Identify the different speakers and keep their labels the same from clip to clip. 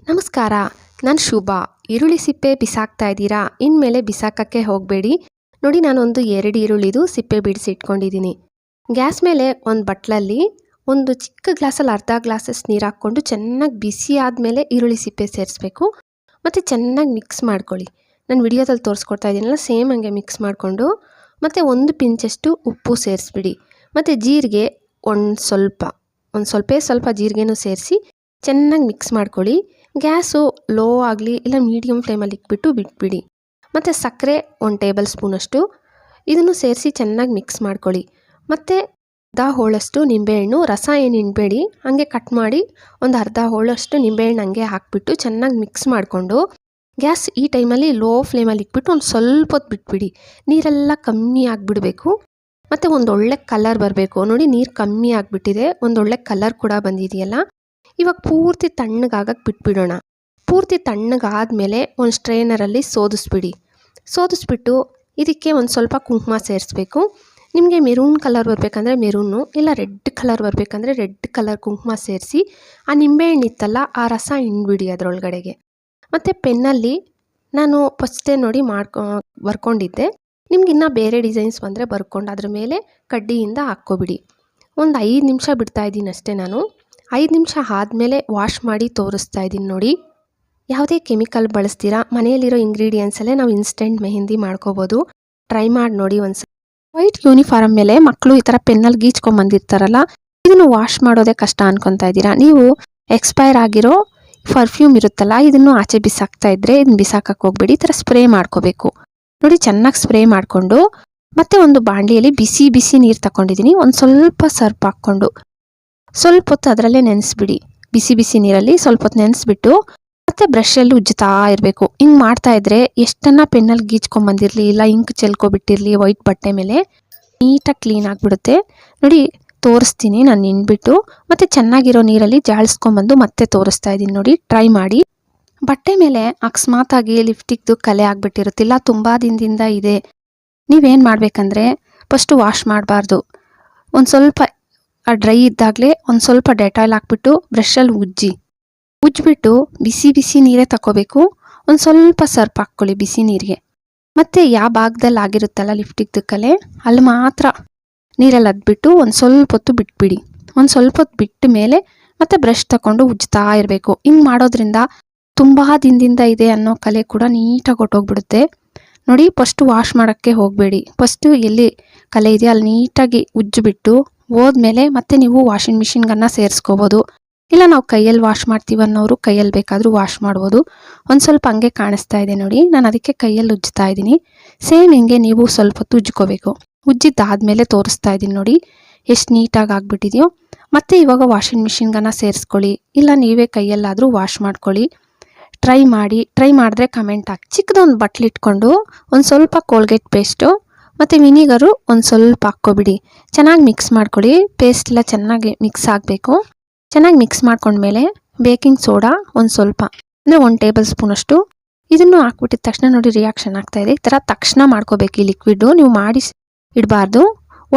Speaker 1: ನಮಸ್ಕಾರ. ನಾನು ಶುಭ. ಈರುಳ್ಳಿ ಸಿಪ್ಪೆ ಬಿಸಾಕ್ತಾ ಇದ್ದೀರಾ? ಇನ್ಮೇಲೆ ಬಿಸಾಕಕ್ಕೆ ಹೋಗಬೇಡಿ. ನೋಡಿ, ನಾನೊಂದು 2 ಈರುಳ್ಳಿದು ಸಿಪ್ಪೆ ಬಿಡಿಸಿ ಇಟ್ಕೊಂಡಿದ್ದೀನಿ. ಗ್ಯಾಸ್ ಮೇಲೆ ಒಂದು ಬಟ್ಲಲ್ಲಿ ಒಂದು ಚಿಕ್ಕ ಗ್ಲಾಸಲ್ಲಿ ಅರ್ಧ ಗ್ಲಾಸಸ್ ನೀರು ಹಾಕ್ಕೊಂಡು ಚೆನ್ನಾಗಿ ಬಿಸಿ ಆದಮೇಲೆ ಈರುಳ್ಳಿ ಸಿಪ್ಪೆ ಸೇರಿಸ್ಬೇಕು. ಮತ್ತು ಚೆನ್ನಾಗಿ ಮಿಕ್ಸ್ ಮಾಡ್ಕೊಳ್ಳಿ. ನಾನು ವಿಡಿಯೋದಲ್ಲಿ ತೋರಿಸ್ಕೊಡ್ತಾ ಇದ್ದೀನಲ್ಲ, ಸೇಮ್ ಹಂಗೆ ಮಿಕ್ಸ್ ಮಾಡಿಕೊಂಡು ಮತ್ತು ಒಂದು ಪಿಂಚಷ್ಟು ಉಪ್ಪು ಸೇರಿಸ್ಬಿಡಿ. ಮತ್ತು ಜೀರಿಗೆ ಸ್ವಲ್ಪ ಜೀರಿಗೆನೂ ಸೇರಿಸಿ ಚೆನ್ನಾಗಿ ಮಿಕ್ಸ್ ಮಾಡ್ಕೊಳ್ಳಿ. ಗ್ಯಾಸು ಲೋ ಆಗಲಿ ಇಲ್ಲ ಮೀಡಿಯಮ್ ಫ್ಲೇಮಲ್ಲಿ ಇಟ್ಬಿಟ್ಟು ಬಿಟ್ಬಿಡಿ. ಮತ್ತು ಸಕ್ಕರೆ 1 ಟೇಬಲ್ ಸ್ಪೂನಷ್ಟು ಇದನ್ನು ಸೇರಿಸಿ ಚೆನ್ನಾಗಿ ಮಿಕ್ಸ್ ಮಾಡ್ಕೊಳ್ಳಿ. ಮತ್ತು ಅರ್ಧ ಹೋಳಷ್ಟು ನಿಂಬೆಹಣ್ಣು, ರಸ ಏನು ಹಿಂಡಬೇಡಿ, ಹಾಗೆ ಕಟ್ ಮಾಡಿ ಒಂದು ಅರ್ಧ ಹೋಳಷ್ಟು ನಿಂಬೆಹಣ್ಣು ಹಂಗೆ ಹಾಕ್ಬಿಟ್ಟು ಚೆನ್ನಾಗಿ ಮಿಕ್ಸ್ ಮಾಡಿಕೊಂಡು ಗ್ಯಾಸ್ ಈ ಟೈಮಲ್ಲಿ ಲೋ ಫ್ಲೇಮಲ್ಲಿ ಇಟ್ಬಿಟ್ಟು ಒಂದು ಸ್ವಲ್ಪ ಹೊತ್ತು ಬಿಟ್ಬಿಡಿ. ನೀರೆಲ್ಲ ಕಮ್ಮಿ ಆಗಿಬಿಡಬೇಕು. ಮತ್ತು ಒಂದೊಳ್ಳೆ ಕಲರ್ ಬರಬೇಕು. ನೋಡಿ, ನೀರು ಕಮ್ಮಿ ಆಗಿಬಿಟ್ಟಿದೆ, ಒಂದೊಳ್ಳೆ ಕಲರ್ ಕೂಡ ಬಂದಿದೆಯಲ್ಲ. ಇವಾಗ ಪೂರ್ತಿ ತಣ್ಣಗಾಗಕ್ಕೆ ಬಿಟ್ಬಿಡೋಣ. ಪೂರ್ತಿ ತಣ್ಣಗಾದಮೇಲೆ ಒಂದು ಸ್ಟ್ರೈನರಲ್ಲಿ ಸೋದಿಸ್ಬಿಟ್ಟು ಇದಕ್ಕೆ ಒಂದು ಸ್ವಲ್ಪ ಕುಂಕುಮ ಸೇರಿಸ್ಬೇಕು. ನಿಮಗೆ ಮೆರೂನ್ ಕಲರ್ ಬರಬೇಕಂದ್ರೆ ಮೆರೂನು, ಇಲ್ಲ ರೆಡ್ ಕಲರ್ ಬರಬೇಕಂದ್ರೆ ರೆಡ್ ಕಲರ್ ಕುಂಕುಮ ಸೇರಿಸಿ ಆ ನಿಂಬೆಹಣ್ಣು ಇತ್ತಲ್ಲ ಆ ರಸ ಹಿಂಡ್ಬಿಡಿ ಅದರೊಳಗಡೆಗೆ. ಮತ್ತು ಪೆನ್ನಲ್ಲಿ ನಾನು ಫಸ್ಟೇ ನೋಡಿ ಬರ್ಕೊಂಡಿದ್ದೆ. ನಿಮ್ಗೆ ಇನ್ನೂ ಬೇರೆ ಡಿಸೈನ್ಸ್ ಬಂದರೆ ಬರ್ಕೊಂಡು ಅದ್ರ ಮೇಲೆ ಕಡ್ಡಿಯಿಂದ ಹಾಕ್ಕೊಬಿಡಿ. ಒಂದು 5 ನಿಮಿಷ ಬಿಡ್ತಾಯಿದ್ದೀನಿ ಅಷ್ಟೇ. ನಾನು 5 ನಿಮಿಷ ಆದಮೇಲೆ ವಾಶ್ ಮಾಡಿ ತೋರಿಸ್ತಾ ಇದ್ದೀನಿ. ನೋಡಿ, ಯಾವುದೇ ಕೆಮಿಕಲ್ ಬಳಸ್ತೀರಾ, ಮನೆಯಲ್ಲಿರೋ ಇಂಗ್ರೀಡಿಯೆಂಟ್ಸಲ್ಲೇ ನಾವು ಇನ್ಸ್ಟೆಂಟ್ ಮೆಹಂದಿ ಮಾಡ್ಕೋಬೋದು. ಟ್ರೈ ಮಾಡಿ ನೋಡಿ ಒಂದ್ಸಲ. ವೈಟ್ ಯೂನಿಫಾರ್ಮ್ ಮೇಲೆ ಮಕ್ಕಳು ಈ ಥರ ಪೆನ್ನಲ್ಲಿ ಗೀಚ್ಕೊಂಬಂದಿರ್ತಾರಲ್ಲ, ಇದನ್ನು ವಾಶ್ ಮಾಡೋದೇ ಕಷ್ಟ ಅನ್ಕೊತಾ ಇದ್ದೀರಾ. ನೀವು ಎಕ್ಸ್ಪೈರ್ ಆಗಿರೋ ಪರ್ಫ್ಯೂಮ್ ಇರುತ್ತಲ್ಲ, ಇದನ್ನು ಆಚೆ ಬಿಸಾಕ್ತಾ ಇದ್ದರೆ ಇದನ್ನು ಬಿಸಾಕಕ್ಕೆ ಹೋಗ್ಬೇಡಿ. ಈ ಥರ ಸ್ಪ್ರೇ ಮಾಡ್ಕೋಬೇಕು. ನೋಡಿ, ಚೆನ್ನಾಗಿ ಸ್ಪ್ರೇ ಮಾಡಿಕೊಂಡು ಮತ್ತೆ ಒಂದು ಬಾಣಲಿಯಲ್ಲಿ ಬಿಸಿ ನೀರು ತಗೊಂಡಿದ್ದೀನಿ. ಒಂದು ಸ್ವಲ್ಪ ಸರ್ಪ್ ಹಾಕ್ಕೊಂಡು ಸ್ವಲ್ಪ ಹೊತ್ತು ಅದರಲ್ಲೇ ನೆನೆಸ್ಬಿಡಿ. ಬಿಸಿ ನೀರಲ್ಲಿ ಸ್ವಲ್ಪ ಹೊತ್ತು ನೆನೆಸ್ಬಿಟ್ಟು ಮತ್ತೆ ಬ್ರಷಲ್ಲಿ ಉಜ್ಜುತ್ತಾ ಇರಬೇಕು. ಹಿಂಗೆ ಮಾಡ್ತಾ ಇದ್ರೆ ಎಷ್ಟನ್ನ ಪೆನ್ನಲ್ಲಿ ಗೀಚ್ಕೊಂಬಂದಿರಲಿ ಇಲ್ಲ ಇಂಕ್ ಚೆಲ್ಕೊಬಿಟ್ಟಿರಲಿ ವೈಟ್ ಬಟ್ಟೆ ಮೇಲೆ, ನೀಟಾಗಿ ಕ್ಲೀನ್ ಆಗಿಬಿಡುತ್ತೆ. ನೋಡಿ, ತೋರಿಸ್ತೀನಿ ನಾನು ಹಿಂಡ್ಬಿಟ್ಟು. ಮತ್ತು ಚೆನ್ನಾಗಿರೋ ನೀರಲ್ಲಿ ಜಾಳಿಸ್ಕೊಂಬಂದು ಮತ್ತೆ ತೋರಿಸ್ತಾ ಇದ್ದೀನಿ. ನೋಡಿ, ಟ್ರೈ ಮಾಡಿ. ಬಟ್ಟೆ ಮೇಲೆ ಅಕಸ್ಮಾತಾಗಿ ಲಿಫ್ಟಿಕ್ದು ಕಲೆ ಆಗಿಬಿಟ್ಟಿರುತ್ತಿಲ್ಲ, ತುಂಬ ದಿನದಿಂದ ಇದೆ. ನೀವೇನು ಮಾಡಬೇಕಂದ್ರೆ ಫಸ್ಟು ವಾಶ್ ಮಾಡಬಾರ್ದು. ಒಂದು ಸ್ವಲ್ಪ ಡ್ರೈ ಇದ್ದಾಗಲೇ ಒಂದು ಸ್ವಲ್ಪ ಡೆಟಾಯ್ಲ್ ಹಾಕ್ಬಿಟ್ಟು ಬ್ರಷಲ್ಲಿ ಉಜ್ಜಿಬಿಟ್ಟು ಬಿಸಿ ನೀರೇ ತಗೋಬೇಕು. ಒಂದು ಸ್ವಲ್ಪ ಸರ್ಪ್ ಹಾಕ್ಕೊಳ್ಳಿ ಬಿಸಿ ನೀರಿಗೆ. ಮತ್ತು ಯಾವ ಭಾಗದಲ್ಲಿ ಆಗಿರುತ್ತಲ್ಲ ಲಿಫ್ಟಿಕ್ದು ಕಲೆ, ಅಲ್ಲಿ ಮಾತ್ರ ನೀರಲ್ಲಿ ಅದ್ಬಿಟ್ಟು ಒಂದು ಸ್ವಲ್ಪ ಹೊತ್ತು ಬಿಟ್ಬಿಡಿ. ಒಂದು ಸ್ವಲ್ಪ ಹೊತ್ತು ಬಿಟ್ಟ ಮೇಲೆ ಮತ್ತೆ ಬ್ರಷ್ ತಗೊಂಡು ಉಜ್ತಾ ಇರಬೇಕು. ಹಿಂಗೆ ಮಾಡೋದ್ರಿಂದ ತುಂಬ ದಿನದಿಂದ ಇದೆ ಅನ್ನೋ ಕಲೆ ಕೂಡ ನೀಟಾಗಿ ಹೊಟ್ಟೋಗ್ಬಿಡುತ್ತೆ. ನೋಡಿ, ಫಸ್ಟು ವಾಶ್ ಮಾಡೋಕ್ಕೆ ಹೋಗಬೇಡಿ. ಫಸ್ಟು ಎಲ್ಲಿ ಕಲೆ ಇದೆಯೋ ಅಲ್ಲಿ ನೀಟಾಗಿ ಉಜ್ಜಿಬಿಟ್ಟು ಹೋದ್ಮೇಲೆ ಮತ್ತೆ ನೀವು ವಾಷಿಂಗ್ ಮಿಷಿನ್ಗನ್ನು ಸೇರಿಸ್ಕೋಬೋದು. ಇಲ್ಲ ನಾವು ಕೈಯಲ್ಲಿ ವಾಶ್ ಮಾಡ್ತೀವಿ ಅನ್ನೋರು ಕೈಯಲ್ಲಿ ಬೇಕಾದರೂ ವಾಶ್ ಮಾಡ್ಬೋದು. ಒಂದು ಸ್ವಲ್ಪ ಹಂಗೆ ಕಾಣಿಸ್ತಾ ಇದೆ ನೋಡಿ, ನಾನು ಅದಕ್ಕೆ ಕೈಯಲ್ಲಿ ಉಜ್ತಾ ಇದ್ದೀನಿ. ಸೇಮ್ ಹಿಂಗೆ ನೀವು ಸ್ವಲ್ಪ ಹೊತ್ತು ಉಜ್ಕೋಬೇಕು. ಉಜ್ಜಿದ್ದಾದಮೇಲೆ ತೋರಿಸ್ತಾ ಇದ್ದೀನಿ ನೋಡಿ ಎಷ್ಟು ನೀಟಾಗಿ ಆಗಿಬಿಟ್ಟಿದೆಯೋ. ಮತ್ತು ಇವಾಗ ವಾಷಿಂಗ್ ಮಿಷಿನ್ಗನ್ನು ಸೇರಿಸ್ಕೊಳ್ಳಿ, ಇಲ್ಲ ನೀವೇ ಕೈಯಲ್ಲಾದರೂ ವಾಶ್ ಮಾಡ್ಕೊಳ್ಳಿ. ಟ್ರೈ ಮಾಡಿದ್ರೆ ಕಮೆಂಟ್ ಹಾಕಿ. ಚಿಕ್ಕದೊಂದು ಬಟ್ಲಿಟ್ಕೊಂಡು ಒಂದು ಸ್ವಲ್ಪ ಕೋಲ್ಗೇಟ್ ಪೇಸ್ಟು ಮತ್ತು ವಿನಿಗರು ಒಂದು ಸ್ವಲ್ಪ ಹಾಕ್ಕೊಬಿಡಿ. ಚೆನ್ನಾಗಿ ಮಿಕ್ಸ್ ಮಾಡ್ಕೊಳ್ಳಿ. ಪೇಸ್ಟ್ ಎಲ್ಲ ಚೆನ್ನಾಗಿ ಮಿಕ್ಸ್ ಆಗಬೇಕು. ಚೆನ್ನಾಗಿ ಮಿಕ್ಸ್ ಮಾಡ್ಕೊಂಡ್ಮೇಲೆ ಬೇಕಿಂಗ್ ಸೋಡಾ ಒಂದು ಸ್ವಲ್ಪ, ಅಂದರೆ 1 ಟೇಬಲ್ ಸ್ಪೂನಷ್ಟು ಇದನ್ನು ಹಾಕ್ಬಿಟ್ಟಿದ ತಕ್ಷಣ ನೋಡಿ ರಿಯಾಕ್ಷನ್ ಆಗ್ತಾಯಿದೆ. ಈ ಥರ ತಕ್ಷಣ ಮಾಡ್ಕೋಬೇಕು ಈ ಲಿಕ್ವಿಡು, ನೀವು ಮಾಡಿ ಇಡಬಾರ್ದು.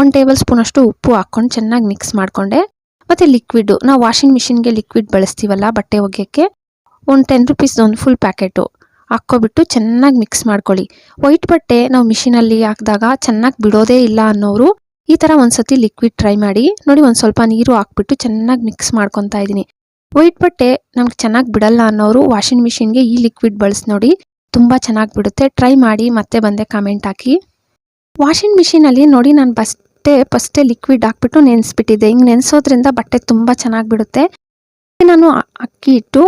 Speaker 1: 1 ಟೇಬಲ್ ಸ್ಪೂನಷ್ಟು ಉಪ್ಪು ಹಾಕ್ಕೊಂಡು ಚೆನ್ನಾಗಿ ಮಿಕ್ಸ್ ಮಾಡಿಕೊಂಡೆ. ಮತ್ತು ಲಿಕ್ವಿಡು ನಾವು ವಾಷಿಂಗ್ ಮಿಷಿನ್ಗೆ ಲಿಕ್ವಿಡ್ ಬಳಸ್ತೀವಲ್ಲ ಬಟ್ಟೆ ಒಗೆಯೋಕ್ಕೆ, ಒಂದು 10 ರುಪೀಸ್ ಒಂದು ಫುಲ್ ಪ್ಯಾಕೆಟು ಹಾಕ್ಕೊಬಿಟ್ಟು ಚೆನ್ನಾಗಿ ಮಿಕ್ಸ್ ಮಾಡ್ಕೊಳ್ಳಿ. ವೈಟ್ ಬಟ್ಟೆ ನಾವು ಮಿಷಿನಲ್ಲಿ ಹಾಕಿದಾಗ ಚೆನ್ನಾಗಿ ಬಿಡೋದೇ ಇಲ್ಲ ಅನ್ನೋರು ಈ ಥರ ಒಂದ್ಸತಿ ಲಿಕ್ವಿಡ್ ಟ್ರೈ ಮಾಡಿ. ನೋಡಿ, ಒಂದು ಸ್ವಲ್ಪ ನೀರು ಹಾಕ್ಬಿಟ್ಟು ಚೆನ್ನಾಗಿ ಮಿಕ್ಸ್ ಮಾಡ್ಕೊತಾ ಇದ್ದೀನಿ. ವೈಟ್ ಬಟ್ಟೆ ನಮ್ಗೆ ಚೆನ್ನಾಗಿ ಬಿಡಲ್ಲ ಅನ್ನೋರು ವಾಷಿಂಗ್ ಮಿಷಿನ್ಗೆ ಈ ಲಿಕ್ವಿಡ್ ಬಳಸಿ ನೋಡಿ, ತುಂಬ ಚೆನ್ನಾಗಿ ಬಿಡುತ್ತೆ. ಟ್ರೈ ಮಾಡಿ ಮತ್ತೆ ಬಂದೆ ಕಮೆಂಟ್ ಹಾಕಿ. ವಾಷಿಂಗ್ ಮಿಷಿನಲ್ಲಿ ನೋಡಿ, ನಾನು ಫಸ್ಟೇ ಲಿಕ್ವಿಡ್ ಹಾಕ್ಬಿಟ್ಟು ನೆನೆಸ್ಬಿಟ್ಟಿದ್ದೆ. ಹಿಂಗೆ ನೆನೆಸೋದ್ರಿಂದ ಬಟ್ಟೆ ತುಂಬ ಚೆನ್ನಾಗಿ ಬಿಡುತ್ತೆ. ನಾನು ಅಕ್ಕಿ ಹಿಟ್ಟು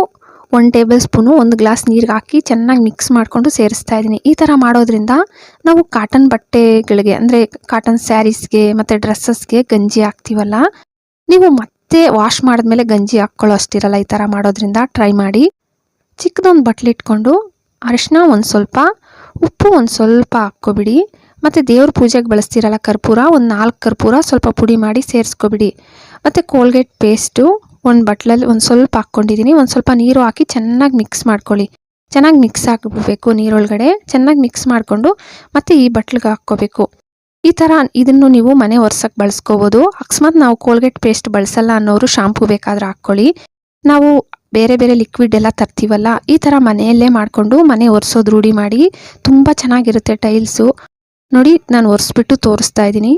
Speaker 1: 1 ಟೇಬಲ್ ಸ್ಪೂನು 1 ಗ್ಲಾಸ್ ನೀರಿಗೆ ಹಾಕಿ ಚೆನ್ನಾಗಿ ಮಿಕ್ಸ್ ಮಾಡಿಕೊಂಡು ಸೇರಿಸ್ತಾ ಇದ್ದೀನಿ. ಈ ಥರ ಮಾಡೋದ್ರಿಂದ ನಾವು ಕಾಟನ್ ಬಟ್ಟೆಗಳಿಗೆ, ಅಂದರೆ ಕಾಟನ್ ಸ್ಯಾರೀಸ್ಗೆ ಮತ್ತು ಡ್ರೆಸ್ಸಸ್ಗೆ ಗಂಜಿ ಹಾಕ್ತೀವಲ್ಲ, ನೀವು ಮತ್ತೆ ವಾಶ್ ಮಾಡಿದ್ಮೇಲೆ ಗಂಜಿ ಹಾಕ್ಕೊಳ್ಳೋ ಅಷ್ಟಿರಲ್ಲ. ಈ ಥರ ಮಾಡೋದ್ರಿಂದ ಟ್ರೈ ಮಾಡಿ. ಚಿಕ್ಕದೊಂದು ಬಟ್ಲಿಟ್ಕೊಂಡು ಅರಿಶಿನ ಒಂದು ಸ್ವಲ್ಪ, ಉಪ್ಪು ಒಂದು ಸ್ವಲ್ಪ ಹಾಕ್ಕೊಬಿಡಿ. ಮತ್ತು ದೇವ್ರ ಪೂಜೆಗೆ ಬಳಸ್ತೀರಲ್ಲ ಕರ್ಪೂರ, ಒಂದು 4 ಕರ್ಪೂರ ಸ್ವಲ್ಪ ಪುಡಿ ಮಾಡಿ ಸೇರಿಸ್ಕೊಬಿಡಿ. ಮತ್ತು ಕೋಲ್ಗೇಟ್ ಪೇಸ್ಟು ಒಂದು ಬಟ್ಲಲ್ಲಿ ಒಂದು ಸ್ವಲ್ಪ ಹಾಕ್ಕೊಂಡಿದ್ದೀನಿ. ಒಂದು ಸ್ವಲ್ಪ ನೀರು ಹಾಕಿ ಚೆನ್ನಾಗಿ ಮಿಕ್ಸ್ ಮಾಡ್ಕೊಳ್ಳಿ. ಚೆನ್ನಾಗಿ ಮಿಕ್ಸ್ ಹಾಕ್ಬಿಡ್ಬೇಕು ನೀರೊಳಗಡೆ. ಚೆನ್ನಾಗಿ ಮಿಕ್ಸ್ ಮಾಡಿಕೊಂಡು ಮತ್ತು ಈ ಬಟ್ಲಿಗೆ ಹಾಕ್ಕೋಬೇಕು. ಈ ಥರ ಇದನ್ನು ನೀವು ಮನೆ ಒರೆಸೋಕ್ಕೆ ಬಳಸ್ಕೋಬೋದು. ಅಕಸ್ಮಾತ್ ನಾವು ಕೋಲ್ಗೇಟ್ ಪೇಸ್ಟ್ ಬಳಸಲ್ಲ ಅನ್ನೋರು ಶಾಂಪೂ ಬೇಕಾದ್ರೆ ಹಾಕ್ಕೊಳ್ಳಿ. ನಾವು ಬೇರೆ ಬೇರೆ ಲಿಕ್ವಿಡ್ ಎಲ್ಲ ತರ್ತೀವಲ್ಲ, ಈ ಥರ ಮನೆಯಲ್ಲೇ ಮಾಡಿಕೊಂಡು ಮನೆ ಒರೆಸೋದು ರೂಢಿ ಮಾಡಿ. ತುಂಬ ಚೆನ್ನಾಗಿರುತ್ತೆ ಟೈಲ್ಸು. ನೋಡಿ, ನಾನು ಒರೆಸ್ಬಿಟ್ಟು ತೋರಿಸ್ತಾ ಇದ್ದೀನಿ.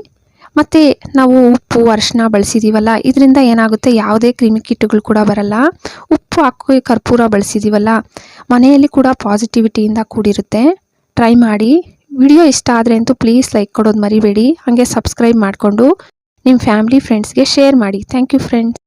Speaker 1: ಮತ್ತು ನಾವು ಉಪ್ಪು ಅರಿಶಿನ ಬಳಸಿದ್ದೀವಲ್ಲ, ಇದರಿಂದ ಏನಾಗುತ್ತೆ, ಯಾವುದೇ ಕ್ರಿಮಿಕೀಟಗಳು ಕೂಡ ಬರಲ್ಲ. ಉಪ್ಪು ಹಾಕಿ ಕರ್ಪೂರ ಬಳಸಿದ್ದೀವಲ್ಲ, ಮನೆಯಲ್ಲಿ ಕೂಡ ಪಾಸಿಟಿವಿಟಿಯಿಂದ ಕೂಡಿರುತ್ತೆ. ಟ್ರೈ ಮಾಡಿ. ವಿಡಿಯೋ ಇಷ್ಟ ಆದರೆ ಅಂತೂ ಪ್ಲೀಸ್ ಲೈಕ್ ಕೊಡೋದು ಮರಿಬೇಡಿ. ಹಾಗೆ ಸಬ್ಸ್ಕ್ರೈಬ್ ಮಾಡಿಕೊಂಡು ನಿಮ್ಮ ಫ್ಯಾಮಿಲಿ ಫ್ರೆಂಡ್ಸ್ಗೆ ಶೇರ್ ಮಾಡಿ. Thank you friends.